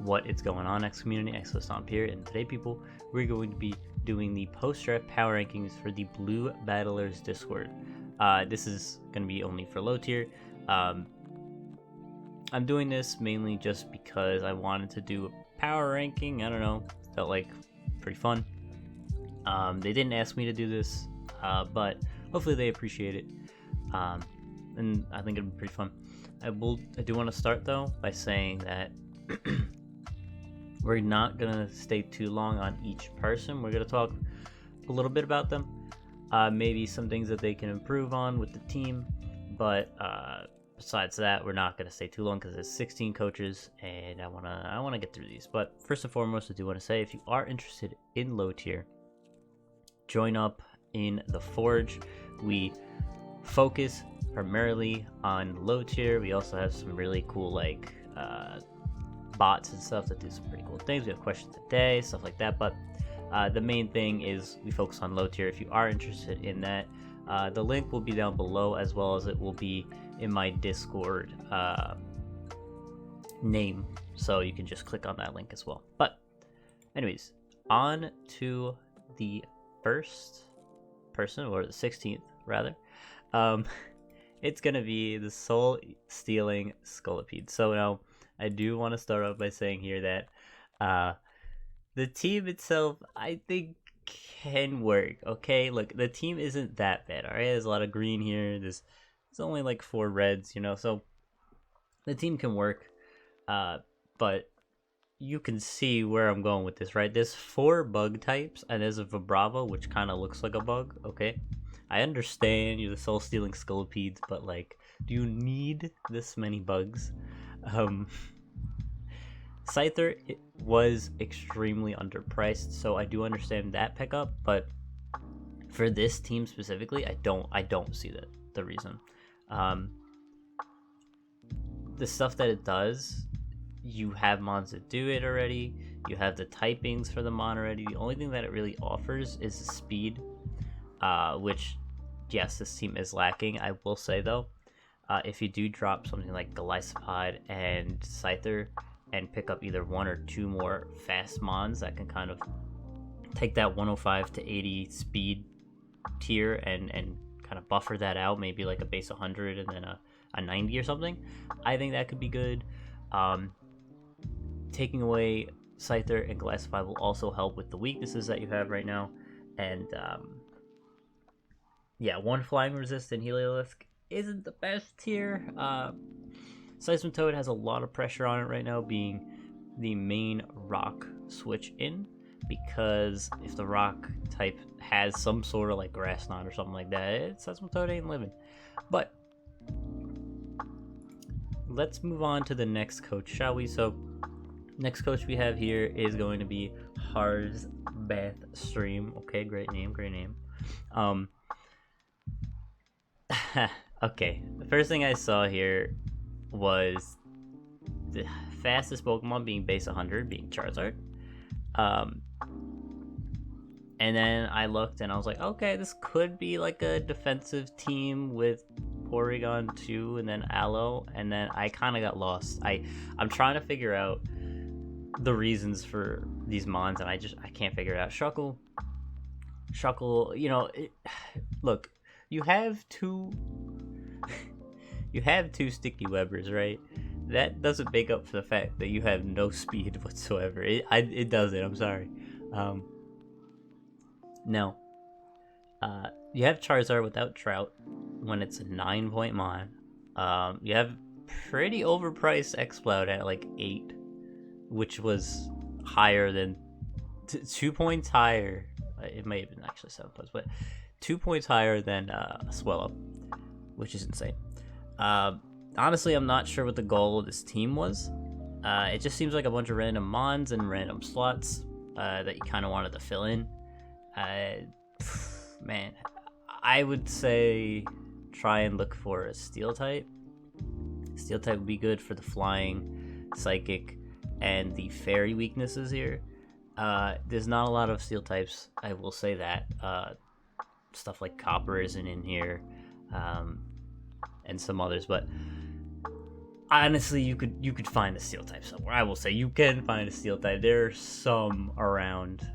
What is going on, X community? Stomp here, and today, people, we're going to be doing the post-draft power rankings for the Blue Battlers Discord. This is going to be only for low tier. I'm doing this mainly just because I wanted to do a power ranking. I don't know, felt like pretty fun. They didn't ask me to do this, but hopefully they appreciate it. And I think it'll be pretty fun. I do want to start though by saying that we're not gonna stay too long on each person. We're gonna talk a little bit about them, maybe some things that they can improve on with the team, but besides that, we're not gonna stay too long because there's 16 coaches, and I wanna get through these. But first and foremost, I do want to say, if you are interested in low tier, join up in the Forge. We focus primarily on low tier. We also have some really cool bots and stuff that do some pretty cool things. We have questions a day, stuff like that, but the main thing is we focus on low tier. If you are interested in that, the link will be down below, as well as it will be in my Discord name, so you can just click on that link as well. But anyways, on to the first person, or the 16th rather. It's gonna be the soul stealing Scolipedes. So now I do want to start off by saying here that the team itself, I think, can work. Okay, look, the team isn't that bad. All right, there's a lot of green here. There's only like 4 reds, so the team can work. But you can see where I'm going with this, right? There's 4 bug types, and there's a Vibrava, which kind of looks like a bug. Okay, I understand you're the soul stealing Scolipedes, but like, do you need this many bugs? Scyther, it was extremely underpriced, so I do understand that pickup, but for this team specifically, I don't see the reason. The stuff that it does, you have mons that do it already. You have the typings for the mon already. The only thing that it really offers is the speed, which, yes, this team is lacking. I will say though, if you do drop something like Golicipede and Scyther and pick up either 1 or 2 more fast mons that can kind of take that 105 to 80 speed tier and kind of buffer that out, maybe like a base 100 and then a 90 or something, I think that could be good. Taking away Scyther and Golicipede will also help with the weaknesses that you have right now. And yeah, 1 flying resist and Heliolisk isn't the best tier. Seismitoad has a lot of pressure on it right now, being the main rock switch in, because if the rock type has some sort of like grass knot or something like that, Seismitoad ain't living. But let's move on to the next coach, shall we? So next coach we have here is going to be Harv's Bath Stream. Okay, great name. Okay, the first thing I saw here was the fastest Pokemon being base 100, being Charizard. And then I looked and I was like, okay, this could be like a defensive team with Porygon 2 and then Aloe, and then I kind of got lost. I'm trying to figure out the reasons for these mons, and I can't figure it out. Shuckle, look, you have 2 Sticky Webbers, right? That doesn't make up for the fact that you have no speed whatsoever. It doesn't. I'm sorry. No. You have Charizard without Trout when it's a 9-point mon. You have pretty overpriced Exploud at like 8, which was higher than 2 points higher. It may have been actually 7 points, but 2 points higher than Swellow, which is insane. Honestly, I'm not sure what the goal of this team was. It just seems like a bunch of random mons and random slots that you kind of wanted to fill in. Man, I would say try and look for a Steel type. Steel type would be good for the flying, psychic, and the fairy weaknesses here. There's not a lot of Steel types, I will say that. Stuff like Copper isn't in here, and some others, but honestly, you could find a steel type somewhere. I will say you can find a steel type. There's some around.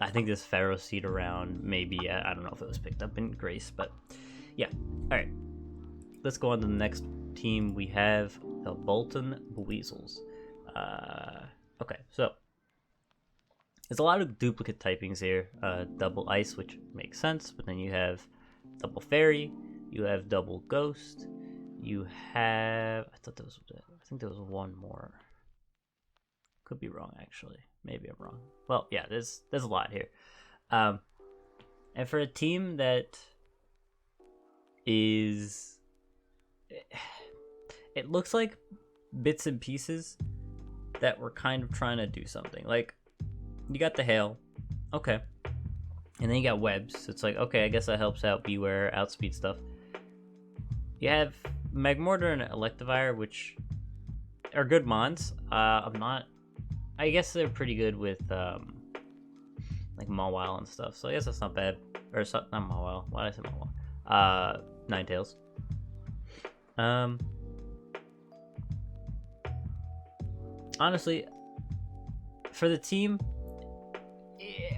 I think there's Pharaoh Seed around. Maybe I don't know if it was picked up in Grace, but yeah. All right, let's go on to the next team. We have the Bolton Buizels. Okay, so there's a lot of duplicate typings here. Double Ice, which makes sense, but then you have double Fairy, you have double Ghost, you have I think there was one more. Could be wrong, actually. Maybe I'm wrong. Well, yeah, there's a lot here. And for a team that is... It looks like bits and pieces that were kind of trying to do something. Like, you got the Hail. Okay. And then you got Webs. So it's like, okay, I guess that helps out Beware, outspeed stuff. You have Magmortar and Electivire, which are good mons. I guess they're pretty good with like Mawile and stuff, so I guess that's not bad. Or not Mawile. Why did I say Mawile? Ninetales. Honestly, for the team,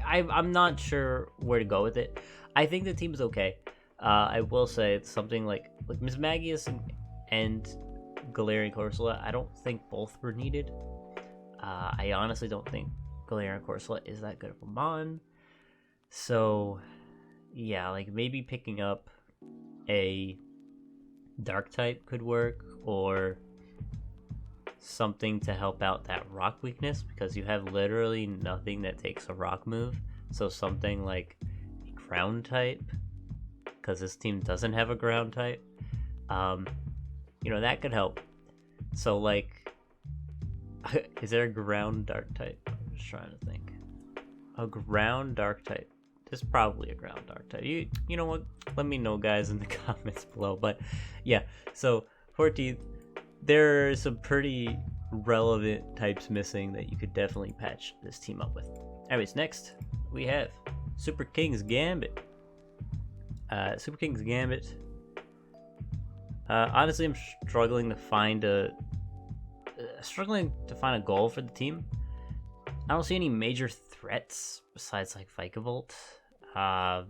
I'm not sure where to go with it. I think the team is okay. I will say it's something like Mismagius and Galarian Corsola. I don't think both were needed. I honestly don't think Galarian Corsola is that good of a mon. So, yeah, like maybe picking up a Dark type could work, or something to help out that rock weakness, because you have literally nothing that takes a rock move. So something like a ground type, because this team doesn't have a ground type. That could help. So like, is there a ground dark type? I'm just trying to think. A ground dark type. There's probably a ground dark type. You know what? Let me know, guys, in the comments below. But yeah, so 14th, there are some pretty relevant types missing that you could definitely patch this team up with. Anyways, next we have Super King's Gambit. Super King's Gambit. Honestly, I'm struggling to find a goal for the team. I don't see any major threats besides like Vikavolt. I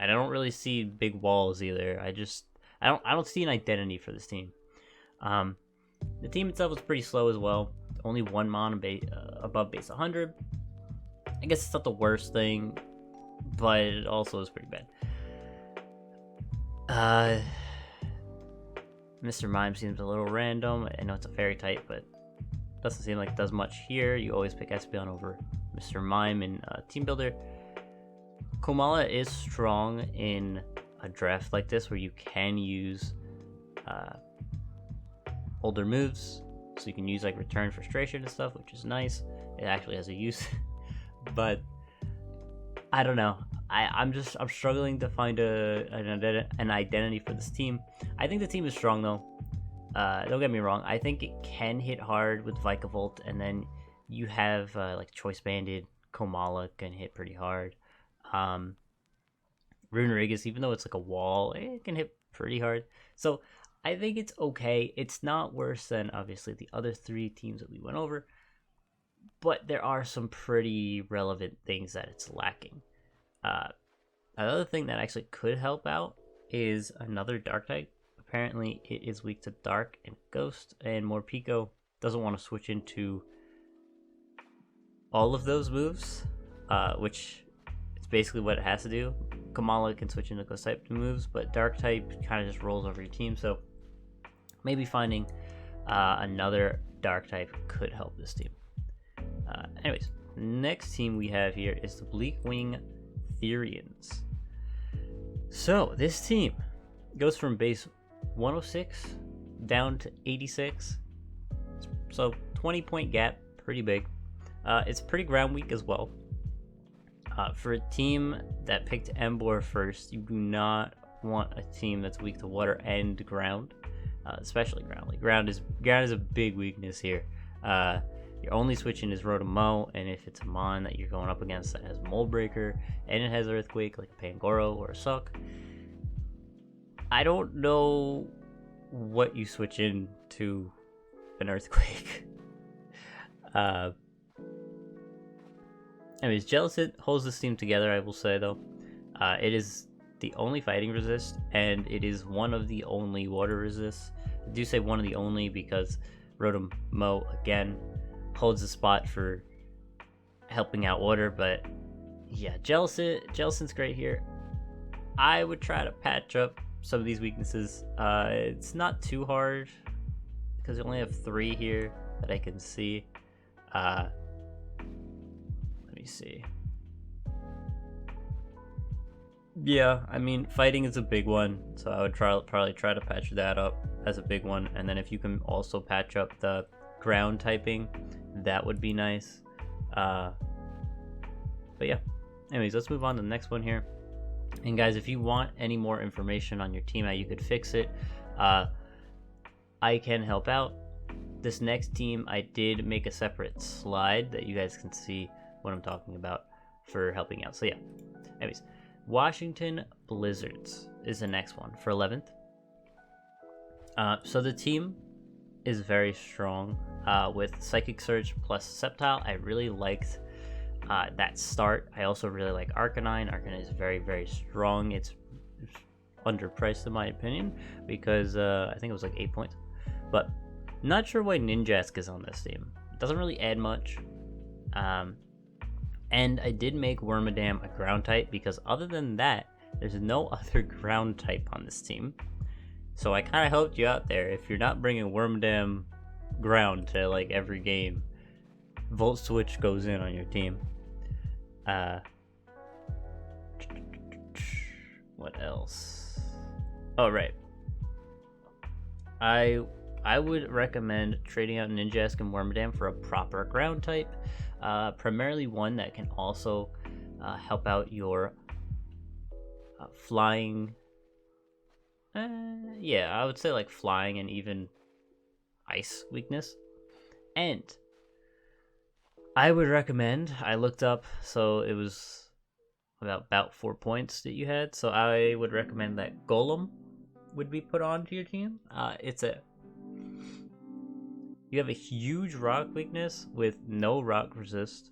don't really see big walls either. I don't see an identity for this team. The team itself is pretty slow as well. Only one mon above base 100. I guess it's not the worst thing, but it also is pretty bad. Mr. Mime seems a little random. I know it's a fairy type, but doesn't seem like it does much here. You always pick Espeon over Mr. Mime in Team Builder. Komala is strong in a draft like this where you can use older moves, so you can use like Return Frustration and stuff, which is nice. It actually has a use. But I don't know. I'm struggling to find an identity for this team. I think the team is strong though. Don't get me wrong. I think it can hit hard with Vikavolt, and then you have like Choice Banded. Komala can hit pretty hard. Runerigus, even though it's like a wall, it can hit pretty hard. So I think it's okay. It's not worse than obviously the other three teams that we went over, but there are some pretty relevant things that it's lacking. Another thing that actually could help out is another Dark type. Apparently it is weak to Dark and Ghost, and Morpeko doesn't want to switch into all of those moves, which is basically what it has to do. Komala can switch into Ghost type moves, but Dark type kind of just rolls over your team, so maybe finding another Dark type could help this team. Anyways, next team we have here is the Bleakwing Therians. So this team goes from base 106 down to 86, so 20-point gap, pretty big. It's pretty ground weak as well. For a team that picked Emboar first, you do not want a team that's weak to water and ground, especially ground. Like ground is a big weakness here. Your only switching is Rotomo, and if it's a mon that you're going up against that has Mold Breaker and it has Earthquake, like a Pangoro or a Suck, I don't know what you switch into an Earthquake. Anyways, Jellicent holds this team together, I will say, though. It is the only fighting resist, and it is one of the only water resists. I do say one of the only because Rotom Mo, again, holds the spot for helping out water, but yeah, Jellicent's great here. I would try to patch up some of these weaknesses. It's not too hard because I only have 3 here that I can see. Let me see. Yeah, I mean, fighting is a big one, so I would probably try to patch that up as a big one, and then if you can also patch up the ground typing, that would be nice. But yeah, anyways, let's move on to the next one here. And guys, if you want any more information on your team, how you could fix it, I can help out. This next team, I did make a separate slide that you guys can see what I'm talking about for helping out. So yeah, anyways, Washington Blizzards is the next one for 11th. So the team is very strong with Psychic Surge plus Sceptile. I really liked that start. I also really like Arcanine. Arcanine is very, very strong. It's underpriced in my opinion because I think it was like 8 points. But not sure why Ninjask is on this team. It doesn't really add much. And I did make Wormadam a ground type because other than that, there's no other ground type on this team. So I kind of helped you out there. If you're not bringing Wormadam ground to like every game, Volt Switch goes in on your team. What else? Oh, right. I would recommend trading out Ninjask and Wormadam for a proper ground type. Primarily one that can also help out your flying. Yeah, I would say like flying and even ice weakness. And I would recommend, I looked up, so it was about 4 points that you had. So I would recommend that Golem would be put onto your team. You have a huge rock weakness with no rock resist.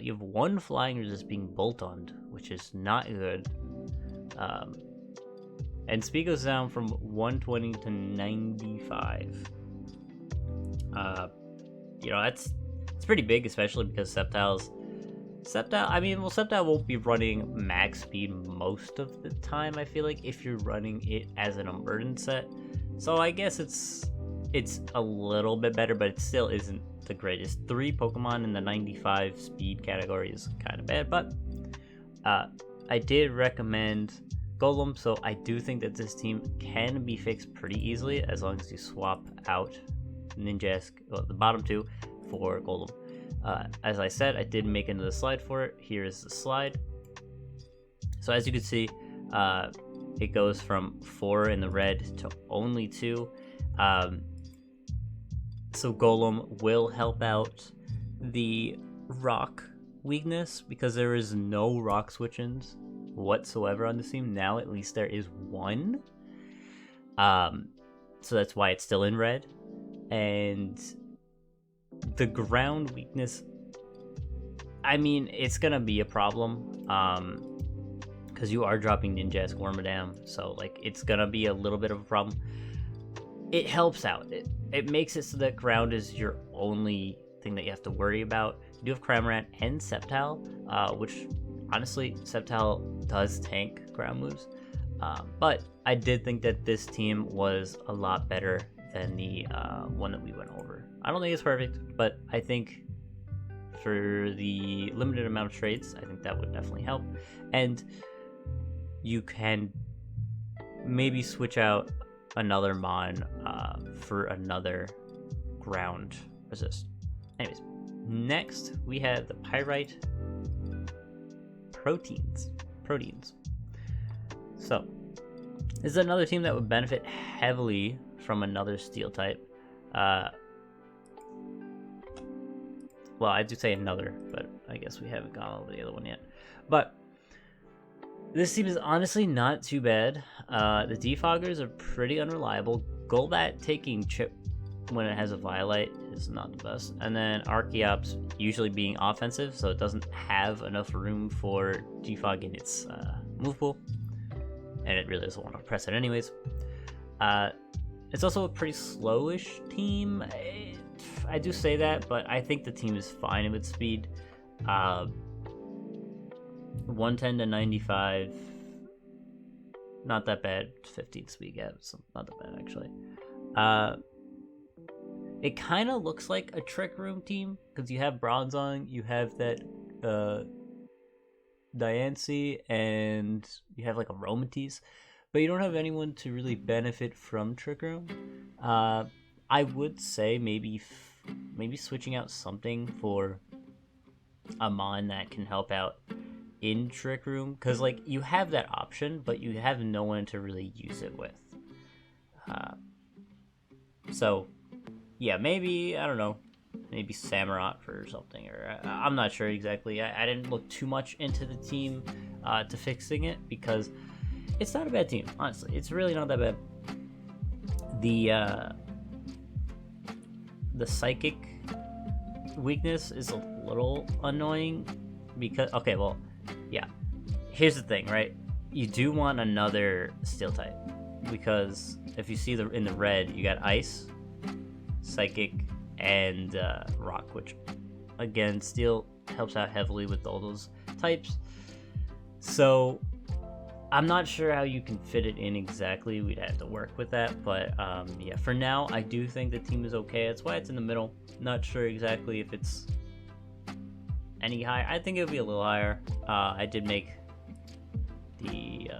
You have 1 flying resist being Boltoned, which is not good. And speed goes down from 120 to 95. It's pretty big, especially because Sceptile, Sceptile won't be running max speed most of the time, I feel like, if you're running it as an Unburdened set. So I guess it's a little bit better, but it still isn't the greatest. 3 Pokemon in the 95 speed category is kind of bad, but I did recommend Golem, so I do think that this team can be fixed pretty easily as long as you swap out Ninjask, the bottom 2, for Golem. As I said, I did make another slide for it. Here is the slide. So as you can see, it goes from 4 in the red to only 2. So Golem will help out the rock weakness because there is no rock switch-ins whatsoever on this team. Now at least there is 1. So that's why it's still in red. And the ground weakness, it's gonna be a problem because you are dropping Ninjask, Wormadam, so like it's gonna be a little bit of a problem. It helps out. It makes it so that ground is your only thing that you have to worry about. You do have Cramorant and Sceptile, which honestly, Sceptile does tank ground moves. But I did think that this team was a lot better than the one that we went over. I don't think it's perfect, but I think for the limited amount of trades, I think that would definitely help. And you can maybe switch out another Mon for another ground resist. Anyways, next we have the Pyrite Proteans. So this is another team that would benefit heavily from another steel type. Well, I do say another, but I guess we haven't gone over the other one yet. But This team is honestly not too bad. The defoggers are pretty unreliable. Golbat taking chip when it has a Violite is not the best. And then Archeops usually being offensive, so it doesn't have enough room for defog in its move pool. And it really doesn't want to press it anyways. It's also a pretty slowish team. I do say that, but I think the team is fine with speed. 110 to 95, not that bad. 15 speed gap, so not that bad actually. It kind of looks like a Trick Room team because you have Bronzong, you have that Diancie, and you have like a Aromatisse, but you don't have anyone to really benefit from Trick Room. I would say maybe switching out something for a Mon that can help out in Trick Room, because like you have that option, but you have no one to really use it with. So yeah, maybe, I don't know, maybe Samurott or something, or I'm not sure exactly. I didn't look too much into the team to fixing it, because it's not a bad team, honestly. It's really not that bad. The Psychic weakness is a little annoying, because, okay, well, yeah. Here's the thing, right? You do want another Steel type, because if you see in the red, you got Ice, Psychic, and Rock, which again, Steel helps out heavily with all those types. So I'm not sure how you can fit it in exactly. We'd have to work with that, but yeah, for now I do think the team is okay. That's why it's in the middle. Not sure exactly if it's any higher. I think it would be a little higher. I did make the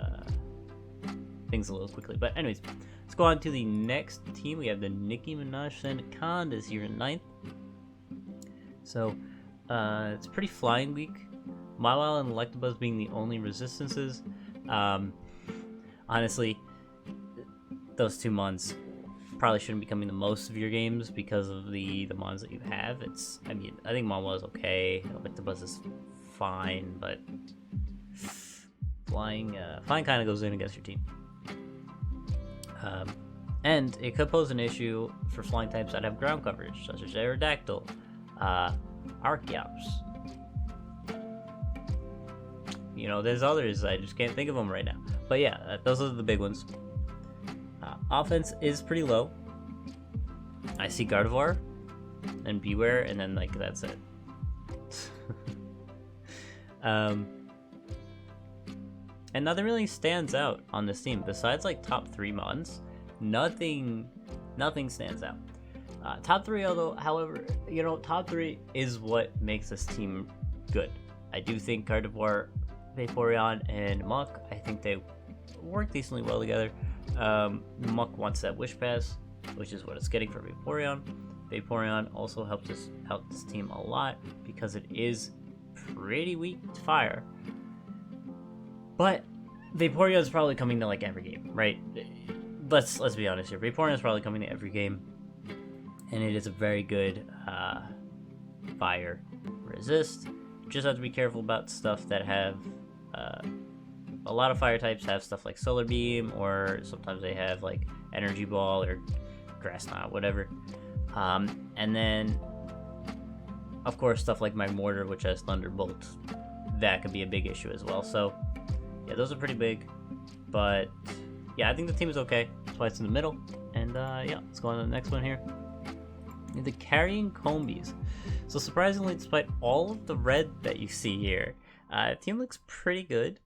things a little quickly, but anyways, let's go on to the next team. We have the Nicki, Minaj, Sandacondas here in 9th. So it's pretty flying weak. Mawile and Electabuzz being the only resistances. Honestly, those 2 mons probably shouldn't be coming to most of your games because of the mons that you have. I think Mawile is okay. Electabuzz is fine, but flying kind of goes in against your team. And it could pose an issue for flying types that have ground coverage, such as Aerodactyl, Archeops. You know, there's others, I just can't think of them right now. But yeah, those are the big ones. Offense is pretty low. I see Gardevoir and Beware, and then like that's it. And nothing really stands out on this team besides like top 3 mons. Nothing stands out. Top 3, however, you know, top 3 is what makes this team good. I do think Gardevoir, Vaporeon, and Muck, I think they work decently well together. Muck wants that Wish Pass, which is what it's getting for Vaporeon. Vaporeon also helps us out this team a lot because it is pretty weak to fire. But Vaporeon is probably coming to like every game, right? Let's be honest here. Vaporeon is probably coming to every game, and it is a very good fire resist. Just have to be careful about stuff that have a lot of fire types have stuff like Solar Beam, or sometimes they have like Energy Ball or Grass Knot, whatever. And then, of course, stuff like my Mortar, which has Thunderbolt, that could be a big issue as well. So, yeah, those are pretty big. But, yeah, I think the team is okay. That's why it's in the middle. And, yeah, let's go on to the next one here. The carrying Combees. So, surprisingly, despite all of the red that you see here, the team looks pretty good.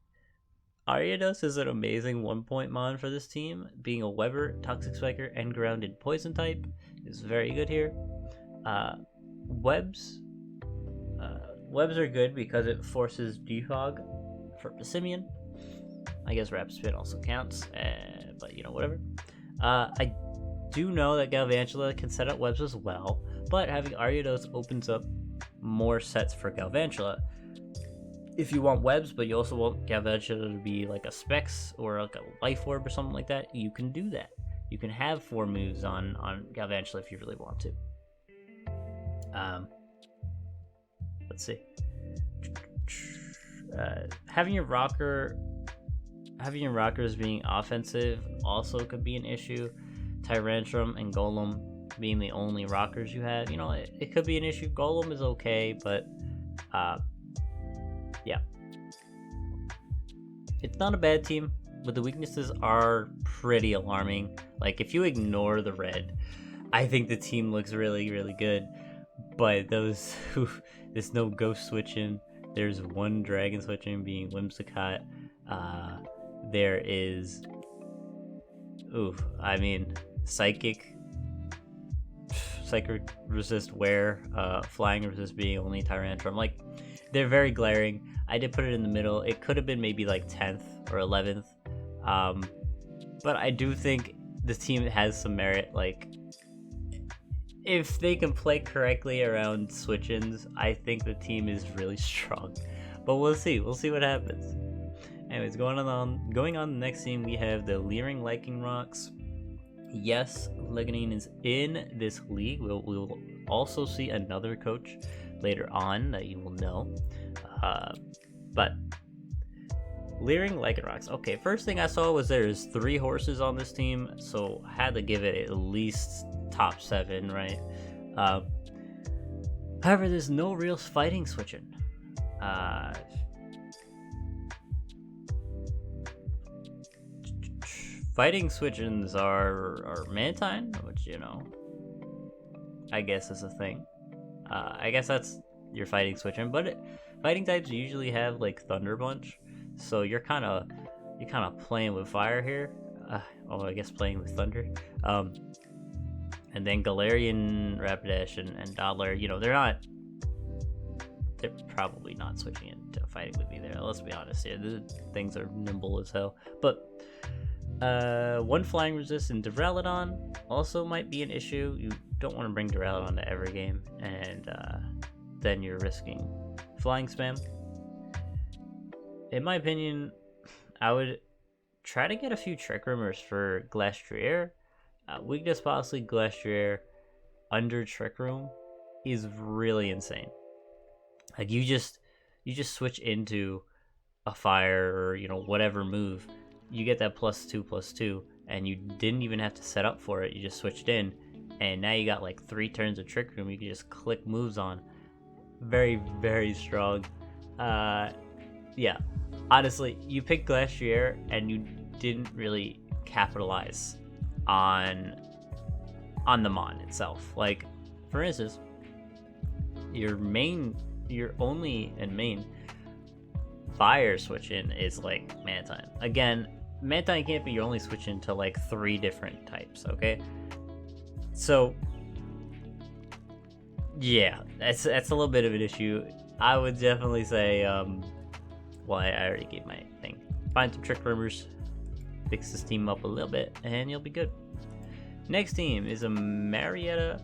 Ariados is an amazing 1-point mon for this team. Being a Weber, Toxic Spiker, and Grounded Poison type is very good here. Webs are good because it forces Defog for Passimian. I guess Rapid Spin also counts, but you know, whatever. I do know that Galvantula can set up webs as well, but having Ariados opens up more sets for Galvantula. If you want webs, but you also want Galvantula to be like a Specs or like a Life Orb or something like that, you can do that. You can have 4 moves on Galvantula if you really want to. Let's see. Having your rocker Having your rockers being offensive also could be an issue. Tyrantrum and Golem being the only rockers you have, you know, it could be an issue. Golem is okay, but yeah, it's not a bad team, but the weaknesses are pretty alarming. Like, if you ignore the red, I think the team looks really, really good. But those there's no ghost switching. There's one dragon switching, being Whimsicott. There is, I mean, psychic resist wear, flying resist being only Tyrantrum. Like, they're very glaring. I did put it in the middle. It could have been maybe like 10th or 11th, but I do think the team has some merit. Like, if they can play correctly around switch-ins, I think the team is really strong. But we'll see what happens. Anyways, going on the next team, we have the Leering Lycanrocs. Yes, Lightning is in this league. We'll also see another coach later on that you will know. But Leering Lycanrocs. Okay, first thing I saw was there's 3 horses on this team, so had to give it at least top 7, right? However, there's no real fighting switching. Fighting switch-ins are Mantine, which, you know, I guess is a thing. I guess that's your fighting switch-in, but fighting types usually have like Thunder Punch, so you're kind of playing with fire here. I guess playing with thunder. And then Galarian, Rapidash, and Dodler, you know, they're probably not switching into fighting with me there. Let's be honest here. The things are nimble as hell, but. 1 flying resist in Duraludon also might be an issue. You don't want to bring Duraludon to every game, and then you're risking flying spam. In my opinion, I would try to get a few Trick Roomers for Glastrier. Weakness possibly Glastrier under Trick Room is really insane. Like, you just switch into a fire or, you know, whatever move. You get that +2/+2, and you didn't even have to set up for it. You just switched in, and now you got like 3 turns of Trick Room you can just click moves on. Very, very strong. Yeah, honestly, you picked Glastrier, and you didn't really capitalize on the Mon itself. Like, for instance, your only and main fire switch-in is like Mantine. Again, Mantine can't be your only switch-in to like 3 different types, okay? So, yeah, that's a little bit of an issue. I would definitely say, well, I already gave my thing. Find some Trick Roomers, fix this team up a little bit, and you'll be good. Next team is a Marietta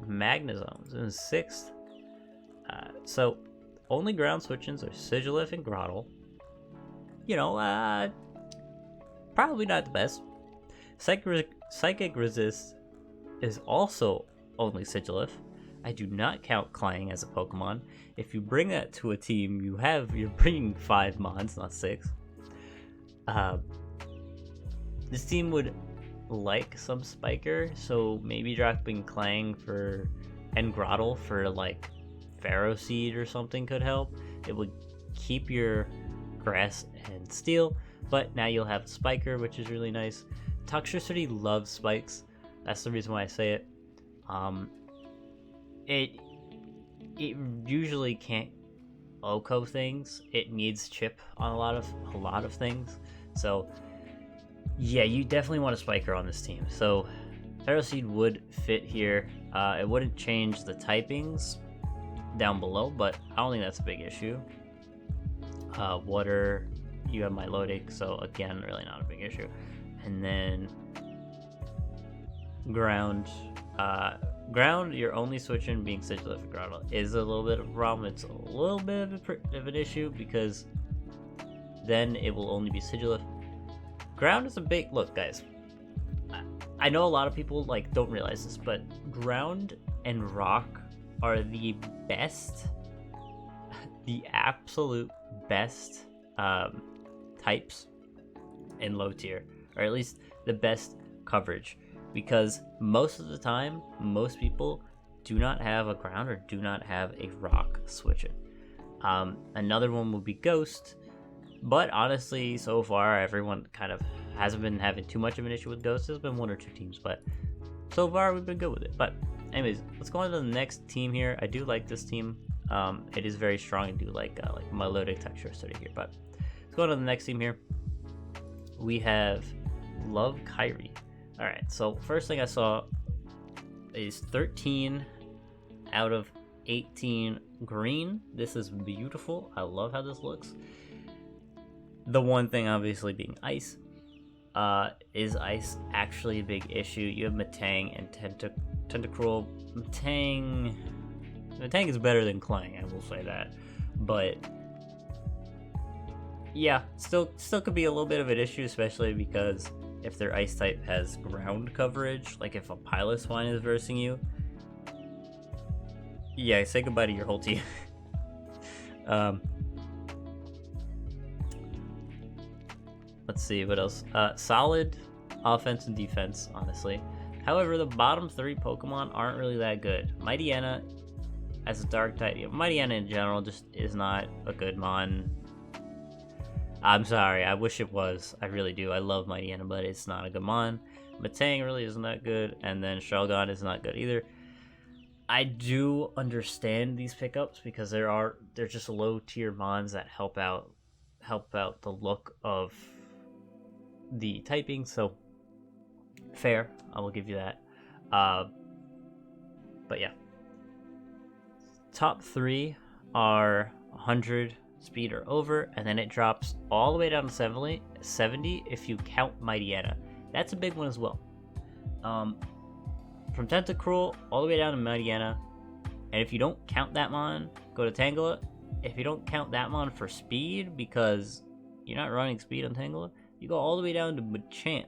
Magnezones in 6th. So, only ground switch-ins are Sigilyph and Grottle. You know, probably not the best. Psychic Resist is also only Sigilyph. I do not count Clang as a Pokemon. If you bring that to a team, you're bringing 5 Mons, not 6. This team would like some Spiker, so maybe dropping Clang and Grottle for like Pharaoh Seed or something could help. It would keep your Grass and Steel, but now you'll have Spiker, which is really nice. Toxtricity loves spikes. That's the reason why I say it. It usually can't OHKO things. It needs chip on a lot of things. So yeah, you definitely want a Spiker on this team. So Pharaoh Seed would fit here. It wouldn't change the typings down below, but I don't think that's a big issue. Water, you have Milotic, so again, really not a big issue. And then ground, you're only switching being Sigilyph and Grottle is a little bit of a problem. It's a little bit of an issue because then it will only be Sigilyph. Ground is a big look, guys. I know a lot of people like don't realize this, but ground and rock are the best, the absolute best types in low tier, or at least the best coverage, because most of the time, most people do not have a ground or do not have a rock switching. Another one would be Ghost, but honestly, so far, everyone kind of hasn't been having too much of an issue with Ghost. There's been 1 or 2 teams, but so far, we've been good with it. But anyways, let's go on to the next team here. I do like this team. It is very strong. I do like melodic texture study here. But let's go on to the next team here. We have Love Kairi. All right, so first thing I saw is 13 out of 18 green. This is beautiful. I love how this looks. The one thing obviously being ice. Is ice actually a big issue? You have Matang and Tentacruel. Matang is better than Clang, I will say that. But yeah, still could be a little bit of an issue, especially because if their ice type has ground coverage, like if a Piloswine is versing you, yeah, say goodbye to your whole team. Let's see what else. Solid offense and defense, honestly. However, the bottom 3 Pokemon aren't really that good. Mightyena as a dark type, Mightyena in general just is not a good mon. I'm sorry, I wish it was. I really do. I love Mightyena, but it's not a good mon. Matang really isn't that good, and then Shelgon is not good either. I do understand these pickups because they're just low tier mons that help out the look of the typing, so fair, I will give you that. But yeah, top 3 are 100 speed or over, and then it drops all the way down to 70 if you count Mightyena. That's a big one as well. From Tentacruel all the way down to Mightyena, and if you don't count that mon, go to Tangela. If you don't count that mon for speed, because you're not running speed on Tangela, you go all the way down to Machamp.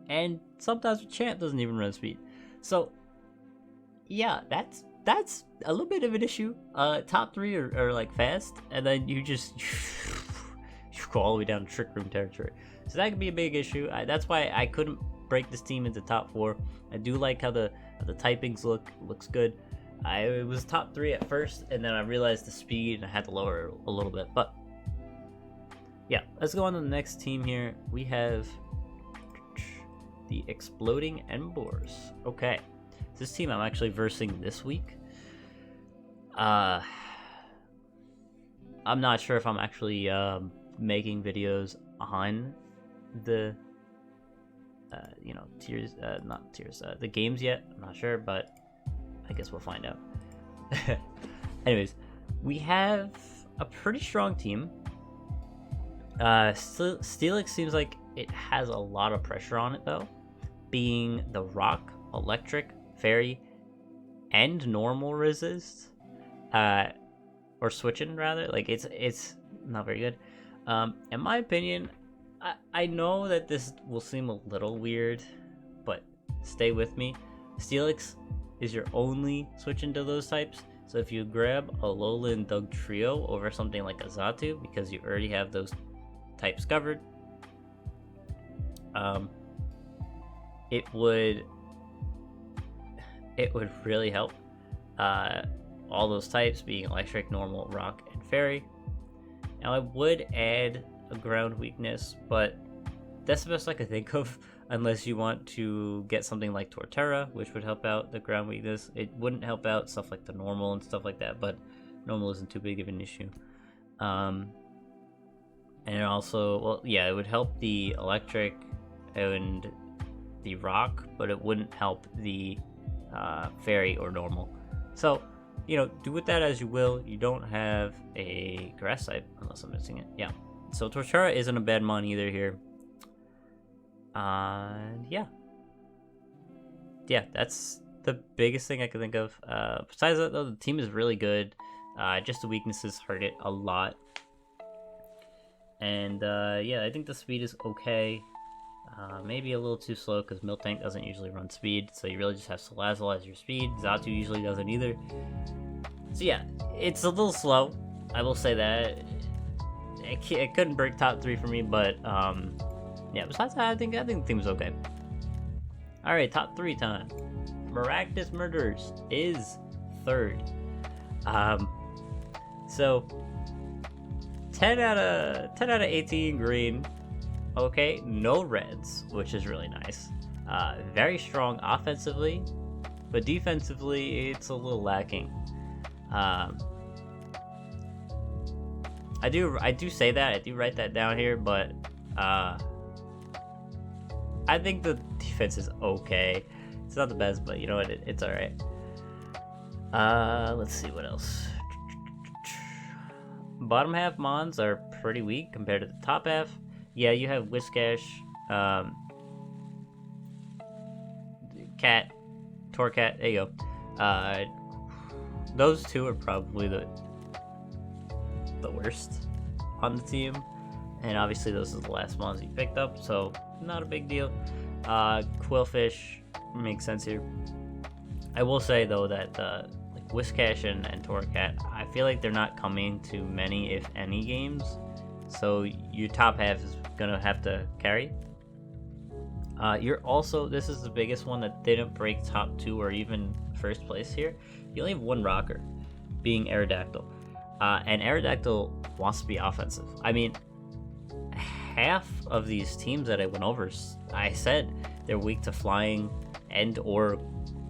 And sometimes Machamp doesn't even run speed. So, yeah, that's a little bit of an issue. Top 3 are like fast, and then you just you go all the way down to Trick Room territory. So that could be a big issue. That's why I couldn't break this team into top 4. I do like how the typings looks good. It was top 3 at first, and then I realized the speed and I had to lower it a little bit, but yeah, let's go on to the next team here. We have the Exploding Emboars. Okay, this team I'm actually versing this week. I'm not sure if I'm actually making videos on the the games yet. I'm not sure, but I guess we'll find out. Anyways, we have a pretty strong team. Steelix seems like it has a lot of pressure on it, though, being the rock, electric, fairy, and normal resist, or switching rather. Like it's not very good. In my opinion, I know that this will seem a little weird, but stay with me. Steelix is your only switch into those types. So if you grab a Alolan Dugtrio over something like a Xatu, because you already have those types covered, it would really help. All those types being electric, normal, rock, and fairy. Now I would add a ground weakness, but that's the best I could think of, unless you want to get something like Torterra, which would help out the ground weakness. It wouldn't help out stuff like the normal and stuff like that, but normal isn't too big of an issue. And it also, well, yeah, it would help the electric and the rock, but it wouldn't help the fairy or normal. So, do with that as you will. You don't have a grass type, unless I'm missing it. Yeah. So Torterra isn't a bad mon either here. And yeah, that's the biggest thing I could think of. Besides that, though, the team is really good. Just the weaknesses hurt it a lot. And yeah, I think the speed is okay. Maybe a little too slow because Miltank doesn't usually run speed, so you really just have Salazzle as your speed. Xatu usually doesn't either. So yeah, it's a little slow. I will say that. it couldn't break top 3 for me, but yeah. Besides that, I think the team was okay. All right, top 3 time. Maractus Murderers is 3rd. So 10 out of 18 green. Okay, no reds, which is really nice. Very strong offensively, but defensively it's a little lacking. I do say that, I do write that down here, but I think the defense is okay. It's not the best, but you know what, it's alright. Let's see what else. Bottom half mons are pretty weak compared to the top half. Yeah, you have Whiscash, Cat, Torcat, there you go. Those two are probably the worst on the team, and obviously those are the last mons you picked up, so not a big deal. Quillfish makes sense here. I will say though that like Whiscash and Torcat, I feel like they're not coming to many, if any, games, so your top half is gonna have to carry. You're also, this is the biggest one that didn't break top 2 or even first place here. You only have 1 rocker, being Aerodactyl. And Aerodactyl wants to be offensive. I mean, half of these teams that I went over, I said they're weak to flying and or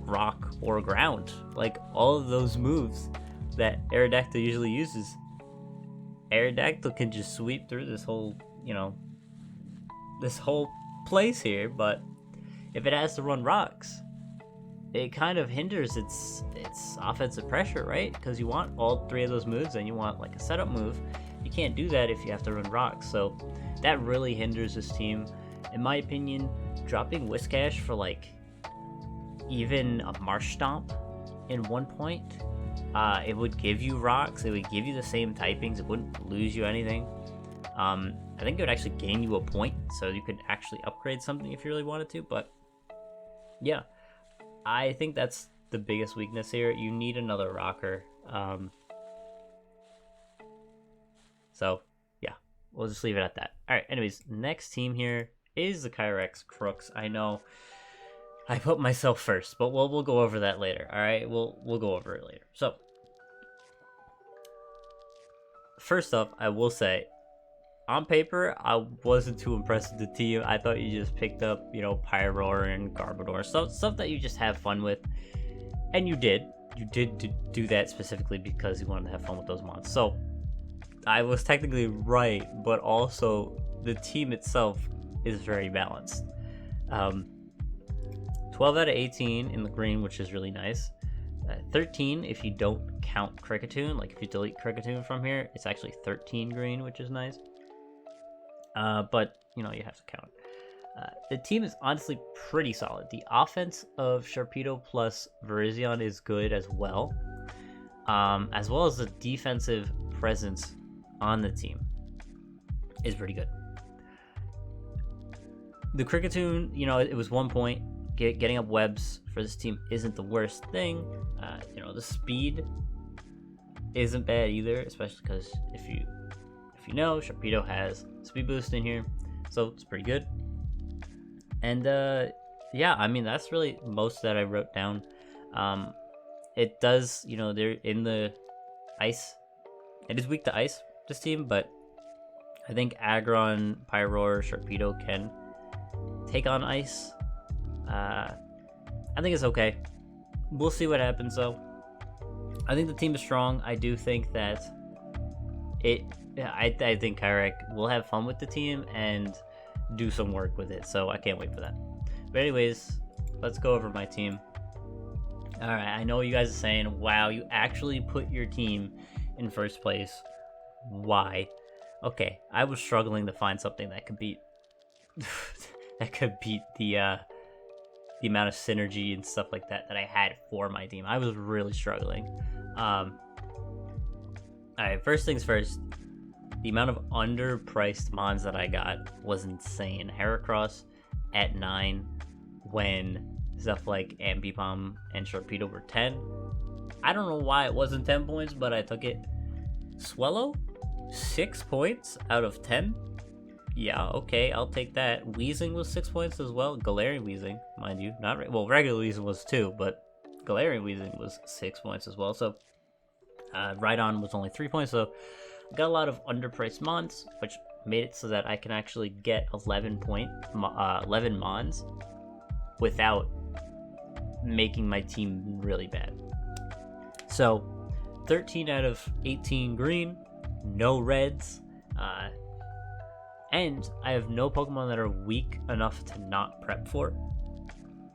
rock or ground. Like, all of those moves that Aerodactyl usually uses, Aerodactyl can just sweep through this whole, you know, this whole place here. But if it has to run rocks, it kind of hinders its offensive pressure, right? Because you want all 3 of those moves, and you want like a setup move. You can't do that if you have to run rocks, so that really hinders this team. In my opinion, dropping Whiscash for like even a Marsh Stomp in 1 point, it would give you rocks, it would give you the same typings, it wouldn't lose you anything. I think it would actually gain you a point, so you could actually upgrade something if you really wanted to. But yeah, I think that's the biggest weakness here. You need another rocker. So yeah, we'll just leave it at that. All right, anyways, next team here is the Kyrex Crooks. I know I put myself first, but we'll go over that later. All right, we'll go over it later. So first off, I will say, on paper, I wasn't too impressed with the team. I thought you just picked up, you know, Pyroar and Garbodor, stuff that you just have fun with, and you did. You did do that specifically because you wanted to have fun with those mons. So I was technically right, but also the team itself is very balanced. 12 out of 18 in the green, which is really nice. 13 if you don't count Kricketune. Like if you delete Kricketune from here, it's actually 13 green, which is nice. But you know, you have to count. The team is honestly pretty solid. The offense of Sharpedo plus Virizion is good as well as the defensive presence on the team is pretty good. The Kricketune, you know, it was 1 point. Getting up webs for this team isn't the worst thing. You know, the speed isn't bad either, especially because if you know, Sharpedo has speed boost in here, so it's pretty good. And yeah, I mean, that's really most that I wrote down. It does, you know, they're in the ice. It is weak to ice, this team, but I think Aggron, Pyroar, Sharpedo can take on ice. I think it's okay. We'll see what happens though. I think the team is strong. I do think that I think Kyrick will have fun with the team and do some work with it, so I can't wait for that. But anyways, let's go over my team. Alright, I know you guys are saying, wow, you actually put your team in first place. Why? Okay, I was struggling to find something that could beat the amount of synergy and stuff like that I had for my team. I was really struggling. Alright, first things first, the amount of underpriced mons that I got was insane. Heracross at 9 when stuff like Ambipom and Sharpedo were 10. I don't know why it wasn't 10 points, but I took it. Swellow 6 points out of 10? Yeah, okay, I'll take that. Weezing was 6 points as well. Galarian Weezing, mind you. Well, regular Weezing was 2, but Galarian Weezing was 6 points as well. So, Rhydon was only 3 points. So, got a lot of underpriced mons, which made it so that I can actually get 11 mons without making my team really bad. So, 13 out of 18 green, no reds, and I have no Pokemon that are weak enough to not prep for.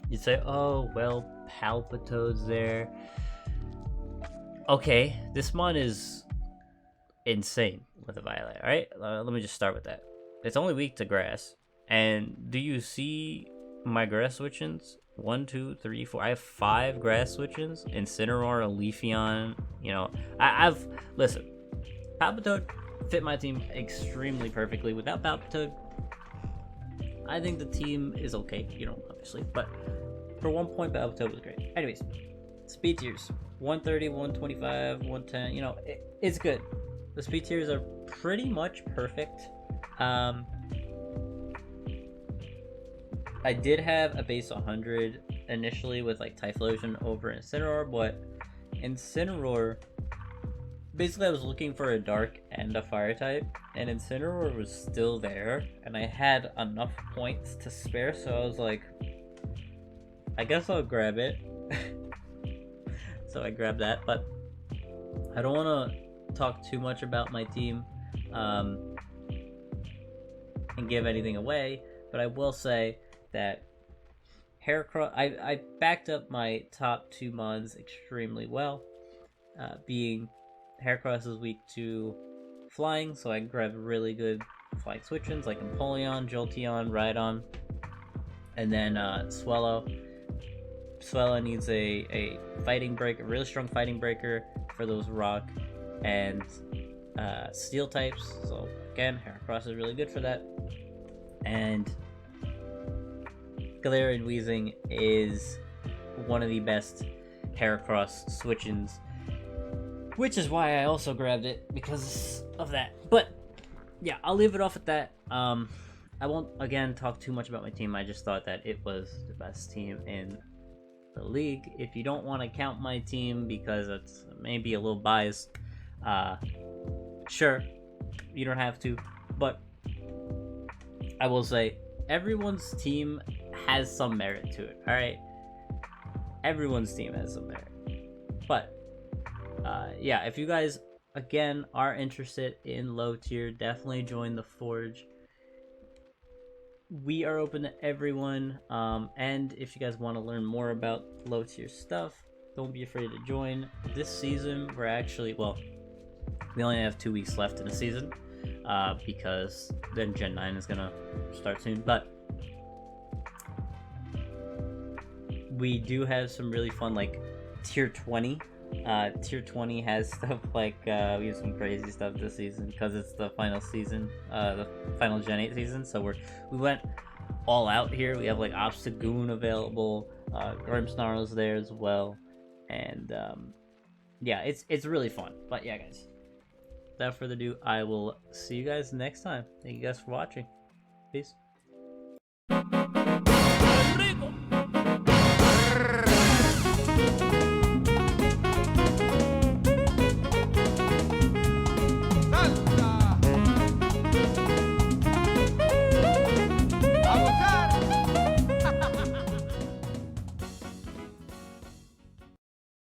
You'd say, oh, well, Palpitoad's there. Okay, this mon is insane with a Violet, alright? Let me just start with that. It's only weak to grass. And do you see my grass switch-ins? 1, 2, 3, 4. I have 5 grass switch-ins. Incineroar, Leafeon. You know, listen, Palpitoad fit my team extremely perfectly. Without Palpitoad, I think the team is okay, you know, obviously. But for 1 point, Palpitoad was great. Anyways, speed tiers 130, 125, 110. You know, it's good. The speed tiers are pretty much perfect. I did have a base 100 initially with like Typhlosion over Incineroar, but Incineroar, basically I was looking for a dark and a fire type, and Incineroar was still there, and I had enough points to spare, so I was like, I guess I'll grab it. So I grabbed that, but I don't want to talk too much about my team and give anything away, but I will say that Heracross, I backed up my top 2 mons extremely well, being Heracross is weak to flying, so I grabbed really good flying switch-ins like Empoleon, Jolteon, Rhydon, and then Swellow. Swellow needs a fighting break, a really strong fighting breaker for those rock and steel types, so again, Heracross is really good for that. And Galarian Weezing is one of the best Heracross switch-ins, which is why I also grabbed it, because of that. But yeah, I'll leave it off at that. I won't again talk too much about my team. I just thought that it was the best team in the league. If you don't want to count my team because it's maybe a little biased, sure, you don't have to, but I will say everyone's team has some merit to it. All right, everyone's team has some merit, but yeah, if you guys again are interested in low tier, definitely join the Forge. We are open to everyone, and if you guys want to learn more about low tier stuff, don't be afraid to join. This season we're actually, well, we only have 2 weeks left in the season, because then Gen 9 is gonna start soon, but we do have some really fun, like, tier 20. Tier 20 has stuff like, we have some crazy stuff this season because it's the final season, the final Gen 8 season, so we went all out here. We have like Obstagoon available, Grimmsnarl's there as well, and yeah, it's really fun. But yeah, guys, without further ado, I will see you guys next time. Thank you guys for watching. Peace.